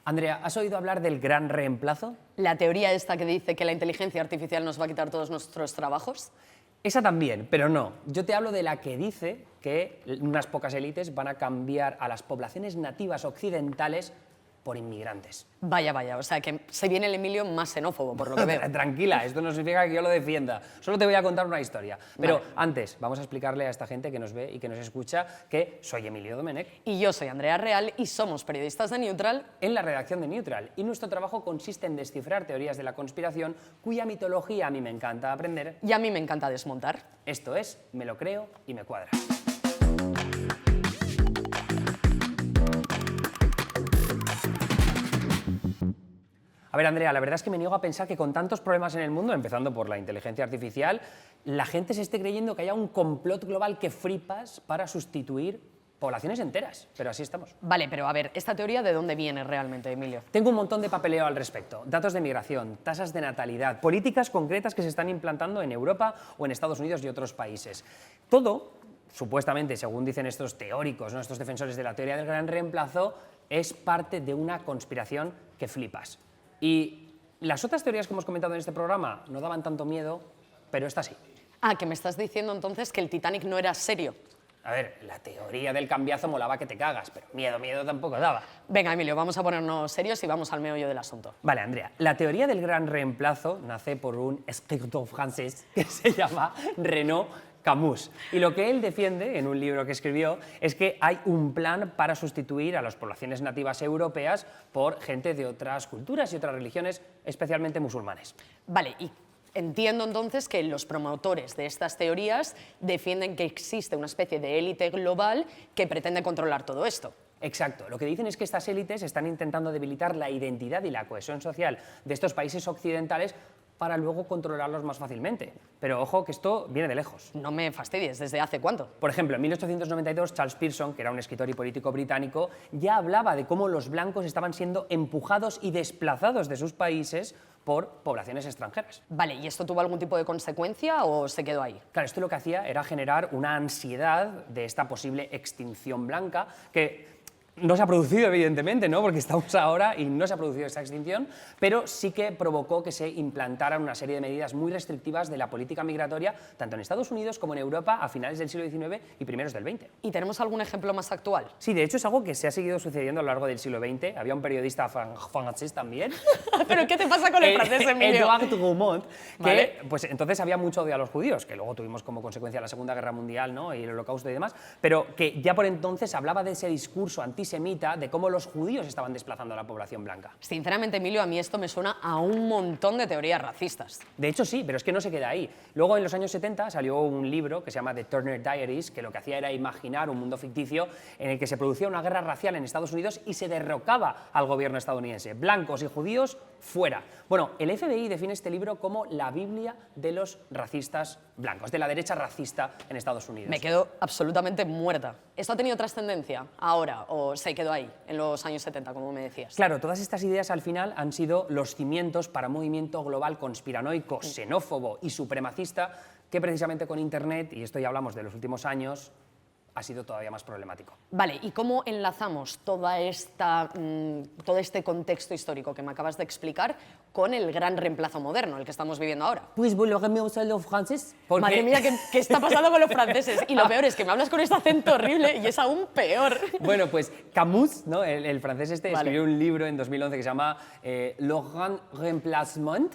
Andrea, ¿has oído hablar del gran reemplazo? La teoría esta que dice que la inteligencia artificial nos va a quitar todos nuestros trabajos. Esa también, pero no. Yo te hablo de la que dice que unas pocas élites van a cambiar a las poblaciones nativas occidentales por inmigrantes. Vaya, vaya, o sea que se viene el Emilio más xenófobo, por lo que veo. Tranquila, esto no significa que yo lo defienda. Solo te voy a contar una historia. Pero Vale. antes, vamos a explicarle a esta gente que nos ve y que nos escucha que soy Emilio Domenech, Y yo soy Andrea Real y somos periodistas de Neutral. en la redacción de Neutral, y nuestro trabajo consiste en descifrar teorías de la conspiración cuya mitología a mí me encanta aprender. Y a mí me encanta desmontar. Esto es, me lo creo y me cuadra. A ver, Andrea, la verdad es que me niego a pensar que con tantos problemas en el mundo, empezando por la inteligencia artificial, la gente se esté creyendo que haya un complot global que flipas para sustituir poblaciones enteras. Pero así estamos. Vale, pero a ver, ¿esta teoría de dónde viene realmente, Emilio? Tengo un montón de papeleo al respecto. Datos de migración, tasas de natalidad, políticas concretas que se están implantando en Europa o en Estados Unidos y otros países. Todo, supuestamente, según dicen estos teóricos, ¿no?, estos defensores de la teoría del gran reemplazo, es parte de una conspiración que flipas. Y las otras teorías que hemos comentado en este programa no daban tanto miedo, pero esta sí. Ah, que me estás diciendo entonces que el Titanic no era serio. A ver, la teoría del cambiazo molaba que te cagas, pero miedo tampoco daba. Venga, Emilio, vamos a ponernos serios y vamos al meollo del asunto. Vale, Andrea, la teoría del gran reemplazo nace por un escritor francés que se llama Renaud Camus. Y lo que él defiende en un libro que escribió es que hay un plan para sustituir a las poblaciones nativas europeas por gente de otras culturas y otras religiones, especialmente musulmanes. Vale, y entiendo entonces que los promotores de estas teorías defienden que existe una especie de élite global que pretende controlar todo esto. Exacto. Lo que dicen es que estas élites están intentando debilitar la identidad y la cohesión social de estos países occidentales para luego controlarlos más fácilmente. Pero ojo que esto viene de lejos. No me fastidies, ¿desde hace cuánto? Por ejemplo, en 1892, Charles Pearson, que era un escritor y político británico, ya hablaba de cómo los blancos estaban siendo empujados y desplazados de sus países por poblaciones extranjeras. Vale, ¿y esto tuvo algún tipo de consecuencia o se quedó ahí? Claro, esto lo que hacía era generar una ansiedad de esta posible extinción blanca que no se ha producido, evidentemente, ¿no?, porque estamos ahora y no se ha producido esta extinción, pero sí que provocó que se implantaran una serie de medidas muy restrictivas de la política migratoria, tanto en Estados Unidos como en Europa, a finales del siglo XIX y primeros del XX. ¿Y tenemos algún ejemplo más actual? Sí, de hecho es algo que se ha seguido sucediendo a lo largo del siglo XX. Había un periodista francés también, ¿Pero qué te pasa con el francés, Emilio? Edouard Drumont, que Vale. pues entonces había mucho odio a los judíos, que luego tuvimos como consecuencia la Segunda Guerra Mundial, ¿no?, y el Holocausto y demás, pero que ya por entonces hablaba de ese discurso antisemita de cómo los judíos estaban desplazando a la población blanca. Sinceramente, Emilio, a mí esto me suena a un montón de teorías racistas. De hecho sí, pero es que no se queda ahí. Luego en los años 70 salió un libro que se llama The Turner Diaries, que lo que hacía era imaginar un mundo ficticio en el que se producía una guerra racial en Estados Unidos y se derrocaba al gobierno estadounidense. Blancos y judíos fuera. Bueno, el FBI define este libro como la Biblia de los racistas blancos, de la derecha racista en Estados Unidos. Me quedo absolutamente muerta. ¿Esto ha tenido trascendencia ahora o se quedó ahí, en los años 70, como me decías? Claro, todas estas ideas al final han sido los cimientos para un movimiento global conspiranoico, xenófobo y supremacista que precisamente con Internet, y esto ya hablamos de los últimos años, ha sido todavía más problemático. Vale, ¿y cómo enlazamos todo este contexto histórico que me acabas de explicar con el gran reemplazo moderno, el que estamos viviendo ahora? Pues volvemos a los franceses. Madre mía, ¿qué está pasando con los franceses? Y lo peor es que me hablas con este acento horrible y es aún peor. Bueno, pues Camus, ¿no?, el francés este, Vale. escribió un libro en 2011 que se llama Le Grand Remplacement.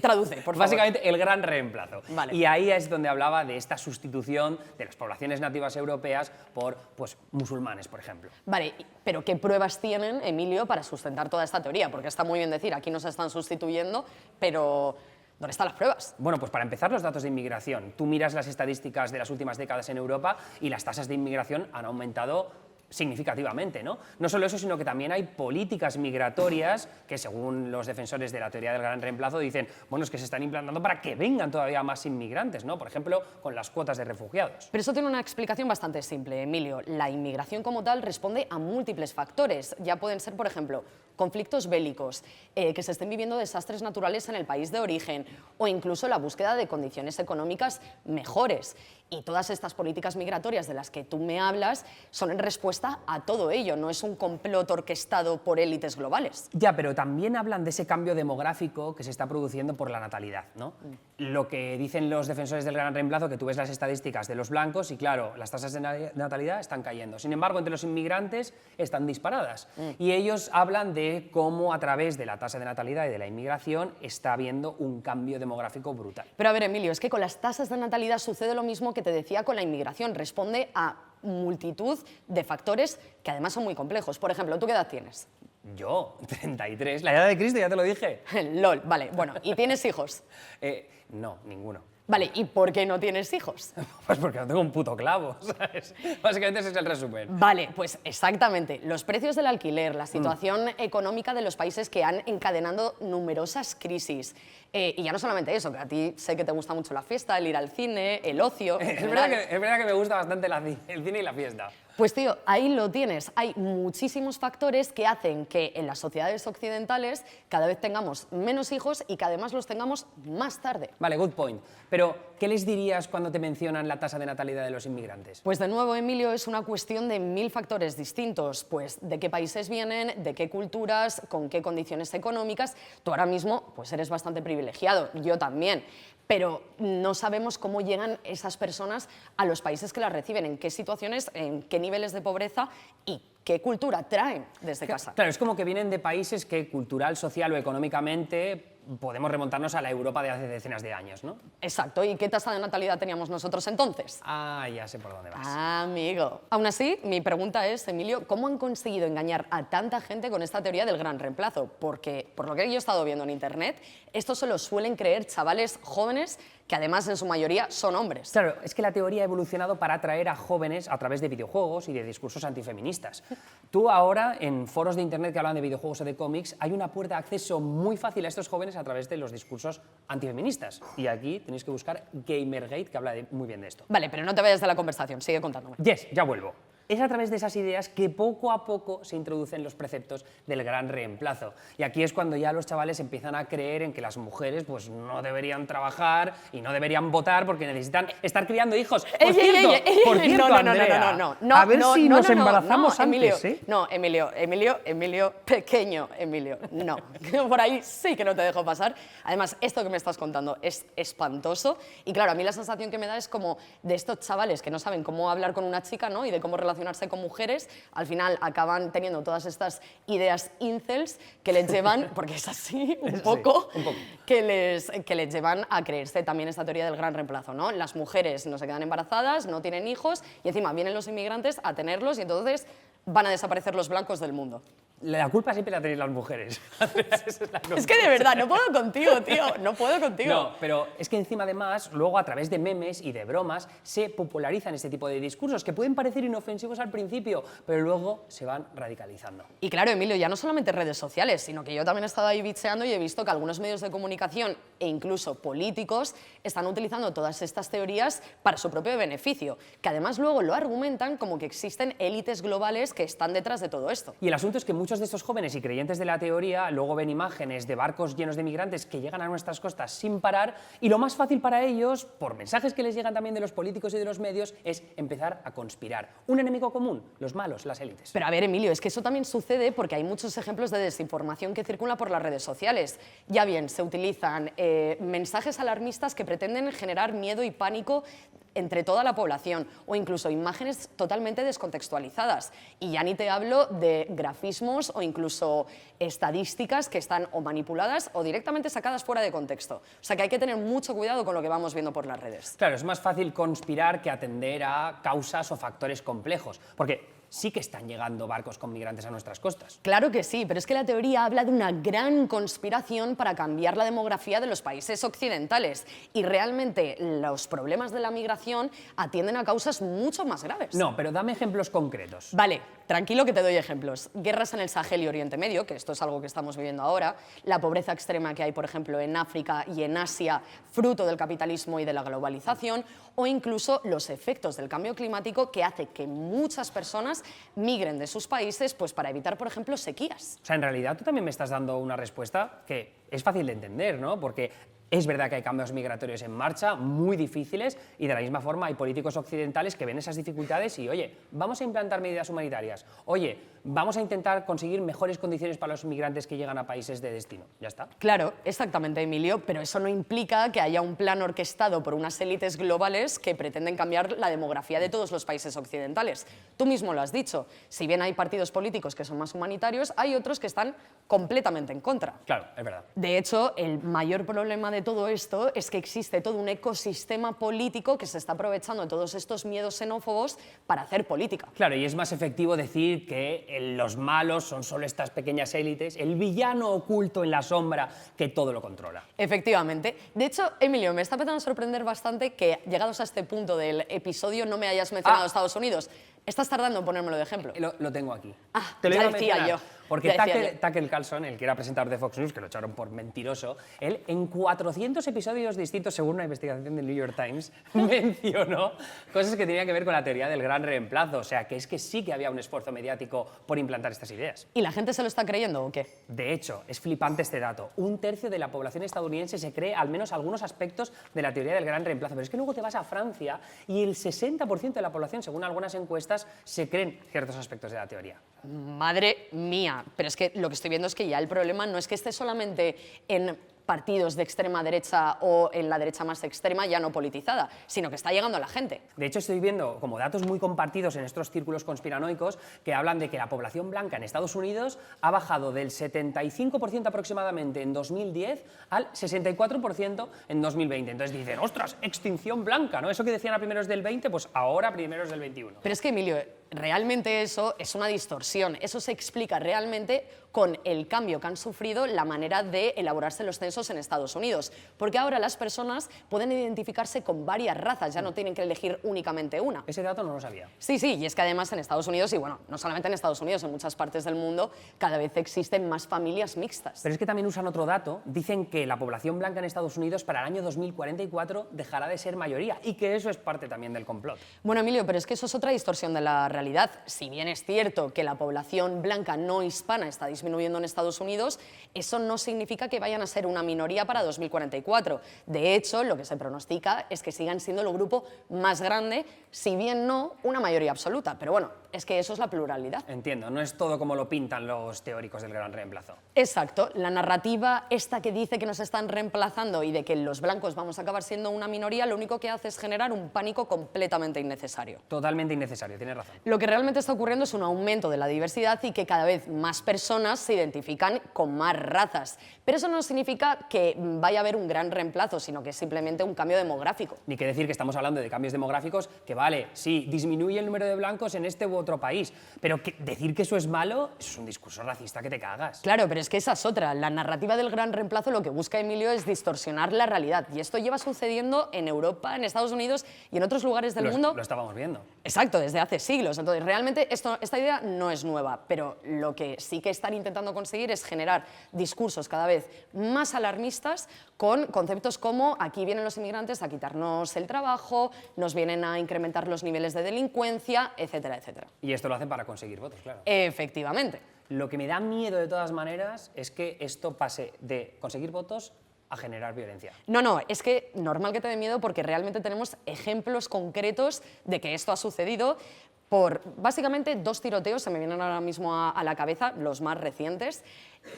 Traduce, por favor. Básicamente, el gran reemplazo. Vale. Y ahí es donde hablaba de esta sustitución de las poblaciones nativas europeas por pues, musulmanes, por ejemplo. Vale, pero ¿qué pruebas tienen, Emilio, para sustentar toda esta teoría? Porque está muy bien decir, aquí nos están sustituyendo, pero ¿dónde están las pruebas? Bueno, pues para empezar, los datos de inmigración. Tú miras las estadísticas de las últimas décadas en Europa y las tasas de inmigración han aumentado significativamente, ¿no? No solo eso, sino que también hay políticas migratorias que, según los defensores de la teoría del gran reemplazo, dicen, bueno, es que se están implantando para que vengan todavía más inmigrantes, ¿no? Por ejemplo, con las cuotas de refugiados. Pero eso tiene una explicación bastante simple, Emilio. La inmigración como tal responde a múltiples factores. Ya pueden ser, por ejemplo, conflictos bélicos, que se estén viviendo desastres naturales en el país de origen o incluso la búsqueda de condiciones económicas mejores. Y todas estas políticas migratorias de las que tú me hablas son en respuesta a todo ello, no es un complot orquestado por élites globales. Ya, pero también hablan de ese cambio demográfico que se está produciendo por la natalidad, ¿no? Lo que dicen los defensores del gran reemplazo, que tú ves las estadísticas de los blancos y claro, las tasas de natalidad están cayendo. Sin embargo, entre los inmigrantes están disparadas. Y ellos hablan de cómo a través de la tasa de natalidad y de la inmigración está habiendo un cambio demográfico brutal. Pero a ver, Emilio, es que con las tasas de natalidad sucede lo mismo que te decía con la inmigración, responde a multitud de factores que además son muy complejos. Por ejemplo, ¿tú qué edad tienes? Yo, 33, la edad de Cristo, ya te lo dije. LOL, vale, bueno, ¿y tienes hijos? No, ninguno. Vale, ¿y por qué no tienes hijos? Pues porque no tengo un puto clavo, ¿sabes? Básicamente ese es el resumen. Vale, pues exactamente. Los precios del alquiler, la situación económica de los países que han encadenado numerosas crisis. Y ya no solamente eso, que a ti sé que te gusta mucho la fiesta, el ir al cine, el ocio. Es verdad que me gusta bastante el cine y la fiesta. Pues tío, ahí lo tienes. Hay muchísimos factores que hacen que en las sociedades occidentales cada vez tengamos menos hijos y que además los tengamos más tarde. Vale, good point. Pero, ¿qué les dirías cuando te mencionan la tasa de natalidad de los inmigrantes? Pues de nuevo, Emilio, es una cuestión de 1000 factores distintos. Pues de qué países vienen, de qué culturas, con qué condiciones económicas. Tú ahora mismo pues eres bastante privilegiado, yo también. Pero no sabemos cómo llegan esas personas a los países que las reciben, en qué situaciones, en qué niveles de pobreza y qué cultura traen desde casa. Claro, es como que vienen de países que cultural, social o económicamente podemos remontarnos a la Europa de hace decenas de años, ¿no? Exacto, ¿y qué tasa de natalidad teníamos nosotros entonces? Ah, ya sé por dónde vas. Amigo. Aún así, mi pregunta es, Emilio, ¿cómo han conseguido engañar a tanta gente con esta teoría del gran reemplazo? Porque, por lo que yo he estado viendo en internet, esto se lo suelen creer chavales jóvenes que además en su mayoría son hombres. Claro, es que la teoría ha evolucionado para atraer a jóvenes a través de videojuegos y de discursos antifeministas. Tú ahora, en foros de internet que hablan de videojuegos o de cómics, hay una puerta de acceso muy fácil a estos jóvenes a través de los discursos antifeministas. Y aquí tenéis que buscar Gamergate, que habla muy bien de esto. Vale, pero no te vayas de la conversación, sigue contándome. Yes, ya vuelvo. Es a través de esas ideas que poco a poco se introducen los preceptos del gran reemplazo. Y aquí es cuando ya los chavales empiezan a creer en que las mujeres pues, no deberían trabajar y no deberían votar porque necesitan estar criando hijos. Por cierto, Andrea, a ver si nos embarazamos antes, ¿eh? No, Emilio, pequeño Emilio, no. Por ahí sí que no te dejo pasar. Además, esto que me estás contando es espantoso. Y claro, a mí la sensación que me da es como de estos chavales que no saben cómo hablar con una chica, ¿no? Y de cómo relacionarse con mujeres, al final acaban teniendo todas estas ideas incels que les llevan, porque es así un poco, que les llevan a creerse también esta teoría del gran reemplazo, ¿no? Las mujeres no se quedan embarazadas, no tienen hijos y encima vienen los inmigrantes a tenerlos y entonces van a desaparecer los blancos del mundo. La culpa siempre la tenéis las mujeres. Es que de verdad, no puedo contigo, tío, no puedo contigo. No, pero es que encima además, luego a través de memes y de bromas, se popularizan este tipo de discursos que pueden parecer inofensivos al principio, pero luego se van radicalizando. Y claro, Emilio, ya no solamente redes sociales, sino que yo también he estado ahí bicheando y he visto que algunos medios de comunicación e incluso políticos están utilizando todas estas teorías para su propio beneficio, que además luego lo argumentan como que existen élites globales que están detrás de todo esto. Y el asunto es que muchos de estos jóvenes y creyentes de la teoría luego ven imágenes de barcos llenos de migrantes que llegan a nuestras costas sin parar y lo más fácil para ellos, por mensajes que les llegan también de los políticos y de los medios, es empezar a conspirar. Un enemigo común, los malos, las élites. Pero a ver, Emilio, es que eso también sucede porque hay muchos ejemplos de desinformación que circula por las redes sociales. Ya bien, se utilizan mensajes alarmistas que pretenden generar miedo y pánico entre toda la población o incluso imágenes totalmente descontextualizadas. Y ya ni te hablo de grafismos o incluso estadísticas que están o manipuladas o directamente sacadas fuera de contexto. O sea que hay que tener mucho cuidado con lo que vamos viendo por las redes. Claro, es más fácil conspirar que atender a causas o factores complejos, porque sí que están llegando barcos con migrantes a nuestras costas. Claro que sí, pero es que la teoría habla de una gran conspiración para cambiar la demografía de los países occidentales y realmente los problemas de la migración atienden a causas mucho más graves. No, pero dame ejemplos concretos. Vale, tranquilo que te doy ejemplos. Guerras en el Sahel y Oriente Medio, que esto es algo que estamos viviendo ahora, la pobreza extrema que hay, por ejemplo, en África y en Asia, fruto del capitalismo y de la globalización, o incluso los efectos del cambio climático que hace que muchas personas personas migren de sus países pues, para evitar, por ejemplo, sequías. O sea, en realidad tú también me estás dando una respuesta que es fácil de entender, ¿no? Porque es verdad que hay cambios migratorios en marcha, muy difíciles, y de la misma forma hay políticos occidentales que ven esas dificultades y, oye, vamos a implantar medidas humanitarias, oye, vamos a intentar conseguir mejores condiciones para los migrantes que llegan a países de destino. Ya está. Claro, exactamente, Emilio, pero eso no implica que haya un plan orquestado por unas élites globales que pretenden cambiar la demografía de todos los países occidentales. Tú mismo lo has dicho, si bien hay partidos políticos que son más humanitarios, hay otros que están completamente en contra. Claro, es verdad. De hecho, el mayor problema de todo esto es que existe todo un ecosistema político que se está aprovechando de todos estos miedos xenófobos para hacer política. Claro, y es más efectivo decir que los malos son solo estas pequeñas élites, el villano oculto en la sombra que todo lo controla. Efectivamente. De hecho, Emilio, me está empezando a sorprender bastante que, llegados a este punto del episodio, no me hayas mencionado Estados Unidos. Estás tardando en ponérmelo de ejemplo. Lo tengo aquí. Te lo iba a decía mencionar, yo. Porque Ya decía yo. Tucker Carlson, el que era presentador de Fox News, que lo echaron por mentiroso, él en 400 episodios distintos, según una investigación del New York Times, mencionó cosas que tenían que ver con la teoría del gran reemplazo. O sea, que es que sí que había un esfuerzo mediático por implantar estas ideas. ¿Y la gente se lo está creyendo o qué? De hecho, es flipante este dato. 1/3 de la población estadounidense se cree al menos algunos aspectos de la teoría del gran reemplazo. Pero es que luego te vas a Francia y el 60% de la población, según algunas encuestas, se creen ciertos aspectos de la teoría. Madre mía, pero es que lo que estoy viendo es que ya el problema no es que esté solamente en partidos de extrema derecha o en la derecha más extrema ya no politizada, sino que está llegando a la gente. De hecho, estoy viendo como datos muy compartidos en estos círculos conspiranoicos que hablan de que la población blanca en Estados Unidos ha bajado del 75% aproximadamente en 2010 al 64% en 2020. Entonces dicen, ostras, extinción blanca, ¿no? Eso que decían a primeros del 20, pues ahora a primeros del 21. Pero es que, Emilio, realmente eso es una distorsión. Eso se explica realmente con el cambio que han sufrido la manera de elaborarse los censos en Estados Unidos. Porque ahora las personas pueden identificarse con varias razas, ya no tienen que elegir únicamente una. Ese dato no lo sabía. Sí, sí, y es que además en Estados Unidos, y bueno, no solamente en Estados Unidos, en muchas partes del mundo, cada vez existen más familias mixtas. Pero es que también usan otro dato. Dicen que la población blanca en Estados Unidos para el año 2044 dejará de ser mayoría y que eso es parte también del complot. Bueno, Emilio, pero es que eso es otra distorsión de la realidad. Si bien es cierto que la población blanca no hispana está disminuyendo en Estados Unidos, eso no significa que vayan a ser una minoría para 2044. De hecho, lo que se pronostica es que sigan siendo el grupo más grande, si bien no una mayoría absoluta. Pero bueno, es que eso es la pluralidad. Entiendo, no es todo como lo pintan los teóricos del gran reemplazo. Exacto, la narrativa esta que dice que nos están reemplazando y de que los blancos vamos a acabar siendo una minoría, lo único que hace es generar un pánico completamente innecesario. Totalmente innecesario, tienes razón. Lo que realmente está ocurriendo es un aumento de la diversidad y que cada vez más personas se identifican con más razas. Pero eso no significa que vaya a haber un gran reemplazo, sino que es simplemente un cambio demográfico. Ni que decir que estamos hablando de cambios demográficos que, vale, sí, disminuye el número de blancos en este u otro país, pero decir que eso es malo es un discurso racista que te cagas. Claro, pero es que esa es otra. La narrativa del gran reemplazo lo que busca, Emilio, es distorsionar la realidad. Y esto lleva sucediendo en Europa, en Estados Unidos y en otros lugares del mundo. Lo estábamos viendo. Exacto, desde hace siglos. Entonces, realmente esta idea no es nueva, pero lo que sí que están intentando conseguir es generar discursos cada vez más alarmistas con conceptos como aquí vienen los inmigrantes a quitarnos el trabajo, nos vienen a incrementar los niveles de delincuencia, etcétera, etcétera. Y esto lo hacen para conseguir votos, claro. Efectivamente. Lo que me da miedo de todas maneras es que esto pase de conseguir votos a generar violencia. No, es que normal que te dé miedo porque realmente tenemos ejemplos concretos de que esto ha sucedido por básicamente dos tiroteos, se me vienen ahora mismo a la cabeza, los más recientes,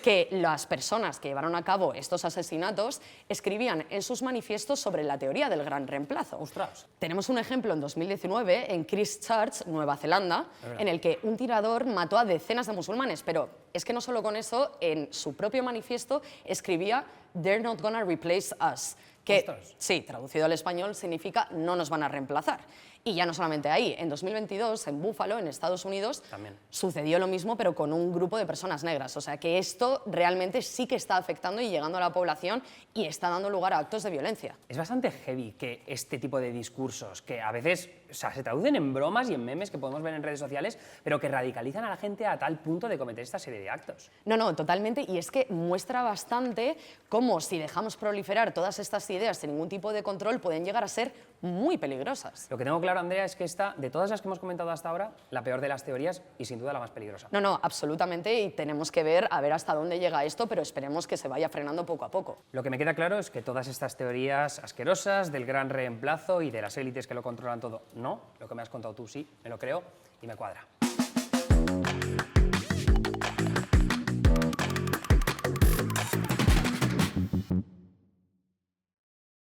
que las personas que llevaron a cabo estos asesinatos escribían en sus manifiestos sobre la teoría del gran reemplazo. ¡Ostras! Tenemos un ejemplo en 2019 en Christchurch, Nueva Zelanda, en el que un tirador mató a decenas de musulmanes, pero es que no solo con eso, en su propio manifiesto escribía "They're not gonna replace us", que, sí, traducido al español, significa "no nos van a reemplazar". Y ya no solamente ahí, en 2022, en Buffalo, en Estados Unidos, también sucedió lo mismo, pero con un grupo de personas negras. O sea que esto realmente sí que está afectando y llegando a la población y está dando lugar a actos de violencia. Es bastante heavy que este tipo de discursos, que a veces o sea, se traducen en bromas y en memes que podemos ver en redes sociales, pero que radicalizan a la gente a tal punto de cometer esta serie de actos. No, totalmente, y es que muestra bastante cómo si dejamos proliferar todas estas ideas sin ningún tipo de control pueden llegar a ser muy peligrosas. Lo que tengo claro, Andrea, es que esta, de todas las que hemos comentado hasta ahora, la peor de las teorías y sin duda la más peligrosa. No, absolutamente, y tenemos que ver a ver hasta dónde llega esto, pero esperemos que se vaya frenando poco a poco. Lo que me queda claro es que todas estas teorías asquerosas del gran reemplazo y de las élites que lo controlan todo, no. Lo que me has contado tú sí, me lo creo y me cuadra.